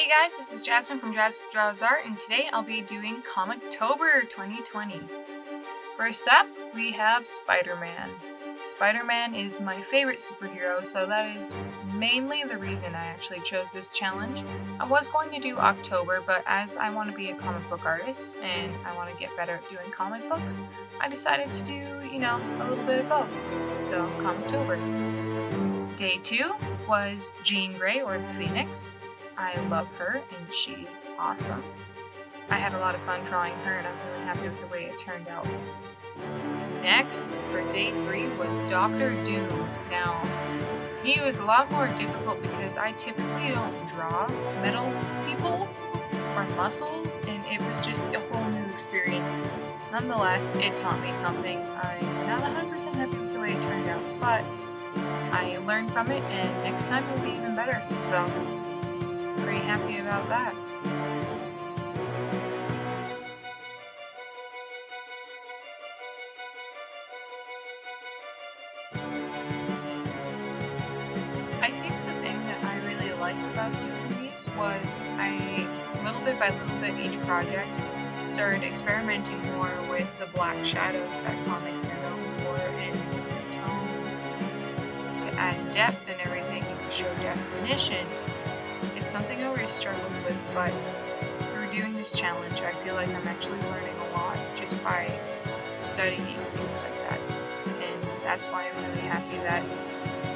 Hey guys, this is Jasmine from Jazz Draws Art, and today I'll be doing Comictober 2020. First up, we have Spider-Man. Spider-Man is my favorite superhero, so that is mainly the reason I actually chose this challenge. I was going to do October, but as I want to be a comic book artist and I want to get better at doing comic books, I decided to do, a little bit of both. So, Comictober. Day 2 was Jean Grey, or the Phoenix. I love her and she's awesome. I had a lot of fun drawing her and I'm really happy with the way it turned out. Next, for day 3 was Doctor Doom. Now, he was a lot more difficult because I typically don't draw metal people or muscles, and it was just a whole new experience. Nonetheless, it taught me something. I'm not 100% happy with the way it turned out, but I learned from it and next time will be even better. So, pretty happy about that. I think the thing that I really liked about doing these was little bit by little bit, each project started experimenting more with the black shadows that comics are known for and different tones to add depth and everything and to show definition. It's something I always struggled with, but through doing this challenge, I feel like I'm actually learning a lot just by studying things like that. And that's why I'm really happy that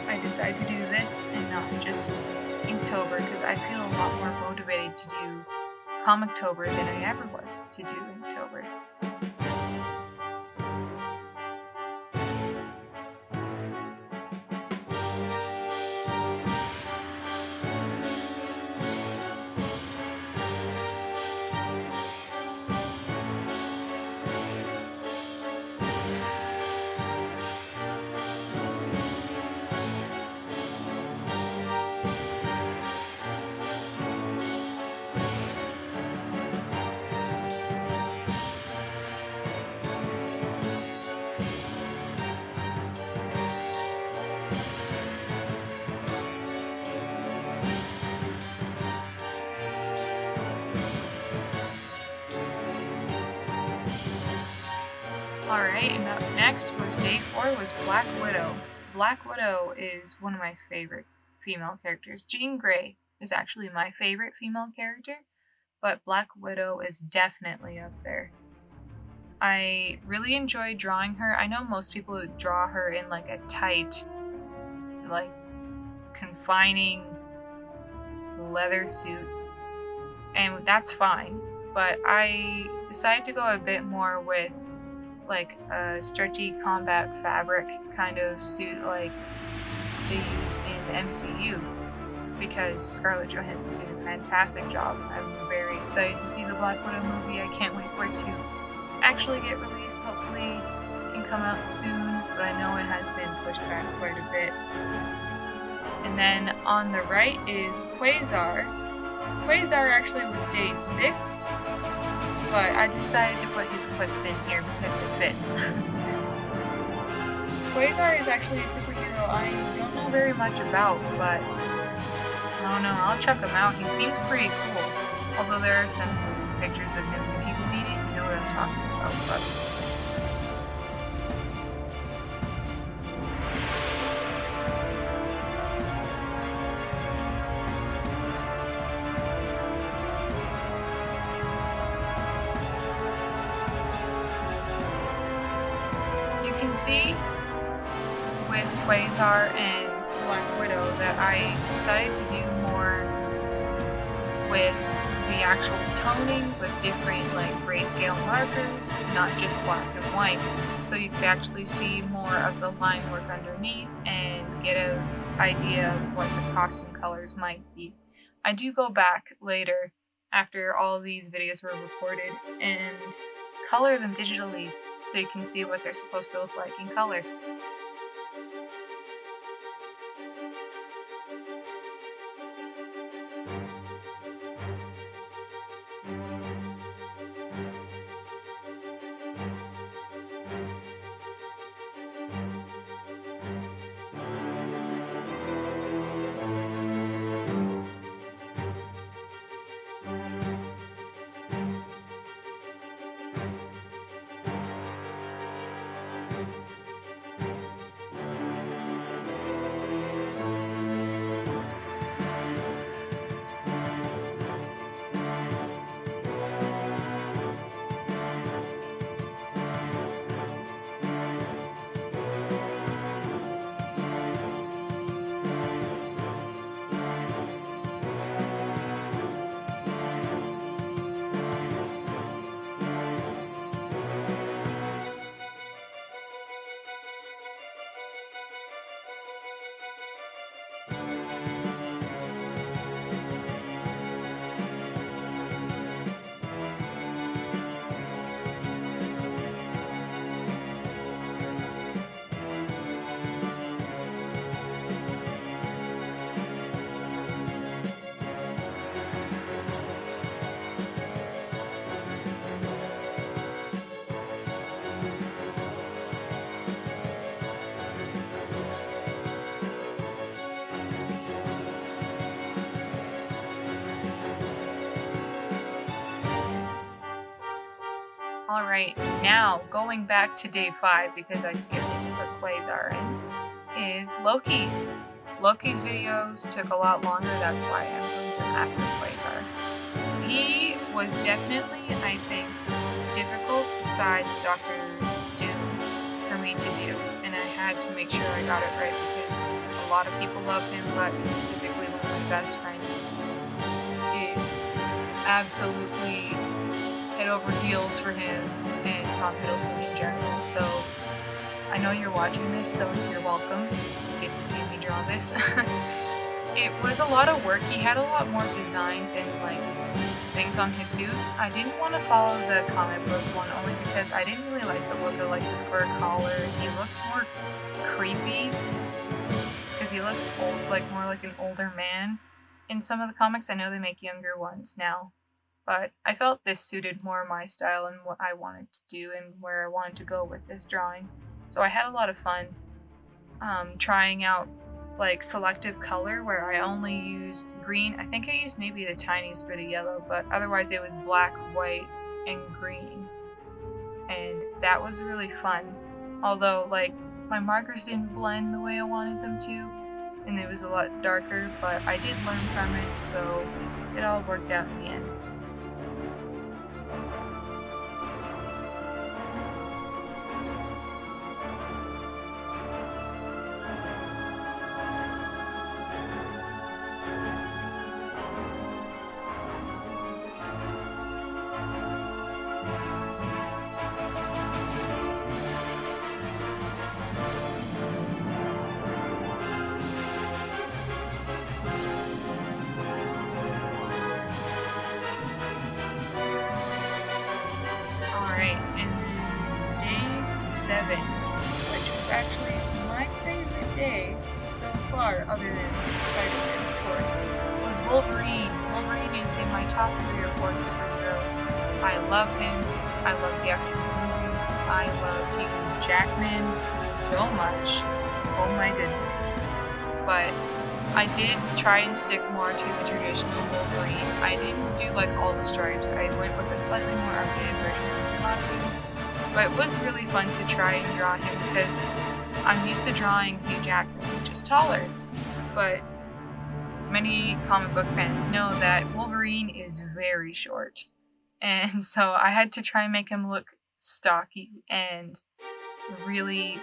I decided to do this and not just Inktober, because I feel a lot more motivated to do Comictober than I ever was to do Inktober. Alright, and up next was day 4 was Black Widow. Black Widow is one of my favorite female characters. Jean Grey is actually my favorite female character, but Black Widow is definitely up there. I really enjoy drawing her. I know most people would draw her in like a tight, like confining leather suit, and that's fine, but I decided to go a bit more with like a stretchy combat fabric kind of suit like they use in the MCU, because Scarlett Johansson did a fantastic job. I'm very excited to see the Black Widow movie. I can't wait for it to actually get released. Hopefully it can come out soon, but I know it has been pushed back quite a bit. And then on the right is Quasar. Quasar actually was day 6, but I decided to put his clips in here because it fit. Quasar is actually a superhero I don't know very much about, but I don't know, I'll check him out. He seems pretty cool, although there are some pictures of him. If you've seen it, you know what I'm talking about. But you can see with Quasar and Black Widow that I decided to do more with the actual toning with different like grayscale markers, not just black and white, so you could actually see more of the line work underneath and get an idea of what the costume colors might be. I do go back later after all of these videos were recorded and color them digitally so you can see what they're supposed to look like in color. Alright, now going back to day 5 because I skipped to put Quasar in, is Loki. Loki's videos took a lot longer, that's why I'm putting them after Quasar. He was definitely, I think, the most difficult besides Doctor Doom for me to do, and I had to make sure I got it right because a lot of people love him, but specifically one of my best friends is absolutely head over heels for him and Tom Hiddleston in general. So I know you're watching this, so you're welcome. You get to see me draw this. It was a lot of work. He had a lot more designs and like things on his suit. I didn't want to follow the comic book one only because I didn't really like the look of like the fur collar. He looked more creepy because he looks old, like more like an older man. In some of the comics, I know they make younger ones now. But I felt this suited more my style and what I wanted to do and where I wanted to go with this drawing. So I had a lot of fun trying out like selective color where I only used green. I think I used maybe the tiniest bit of yellow, but otherwise it was black, white, and green. And that was really fun. Although like my markers didn't blend the way I wanted them to, and it was a lot darker, but I did learn from it, so it all worked out in the end. And then day 7, which was actually my favorite day so far, other than Spider-Man, of course, was Wolverine. Wolverine is in my top 3 or 4 superheroes. I love him. I love the X-Men movies. I love Hugh Jackman so much. Oh my goodness. But I did try and stick more to the traditional Wolverine. I didn't do like all the stripes. I went with a slightly more updated version of his costume. But it was really fun to try and draw him because I'm used to drawing Hugh Jackman, which is taller. But many comic book fans know that Wolverine is very short. And so I had to try and make him look stocky and really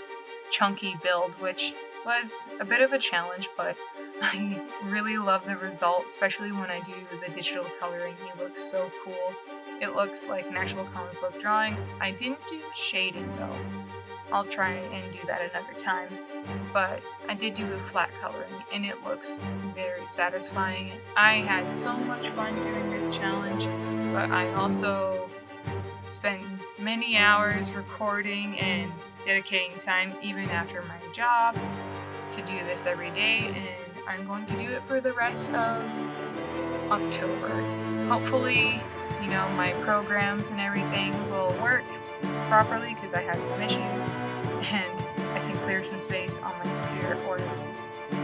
chunky build, which was a bit of a challenge, but I really love the result, especially when I do the digital coloring. He looks so cool. It looks like an actual comic book drawing. I didn't do shading though. I'll try and do that another time. But I did do a flat coloring and it looks very satisfying. I had so much fun doing this challenge, but I also spent many hours recording and dedicating time even after my job to do this every day, and I'm going to do it for the rest of October. Hopefully, you know, my programs and everything will work properly because I had some issues and I can clear some space on my computer for it.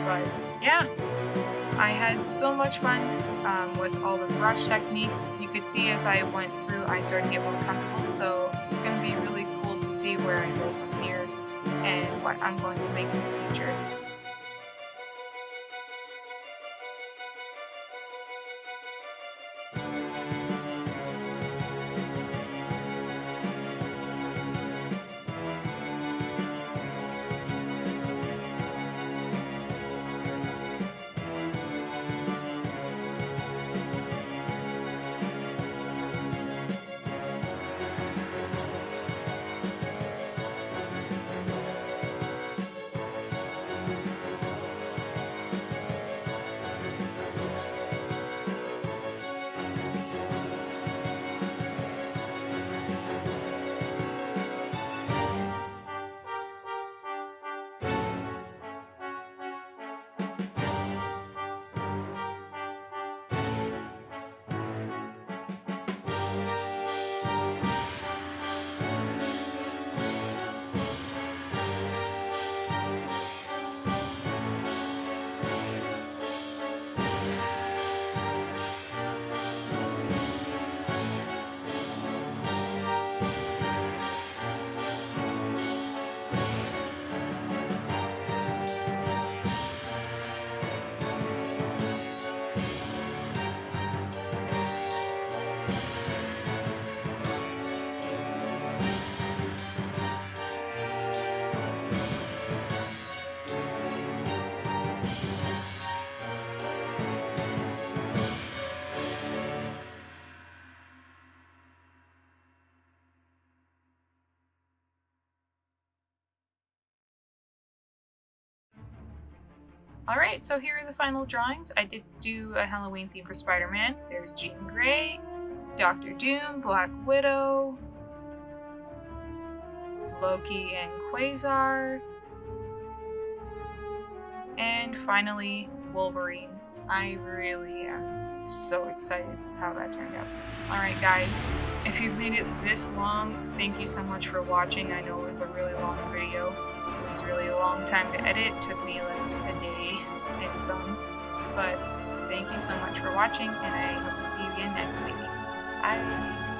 But yeah, I had so much fun with all the brush techniques. You could see as I went through, I started to get more comfortable, so it's going to be really cool to see where I go from here and what I'm going to make in the future. Alright, so here are the final drawings. I did do a Halloween theme for Spider-Man. There's Jean Grey, Doctor Doom, Black Widow, Loki and Quasar, and finally Wolverine. I really am so excited how that turned out. Alright guys, if you've made it this long, thank you so much for watching. I know it was a really long video. It was really a long time to edit. It took me like a day and some. But thank you so much for watching, and I hope to see you again next week. Bye!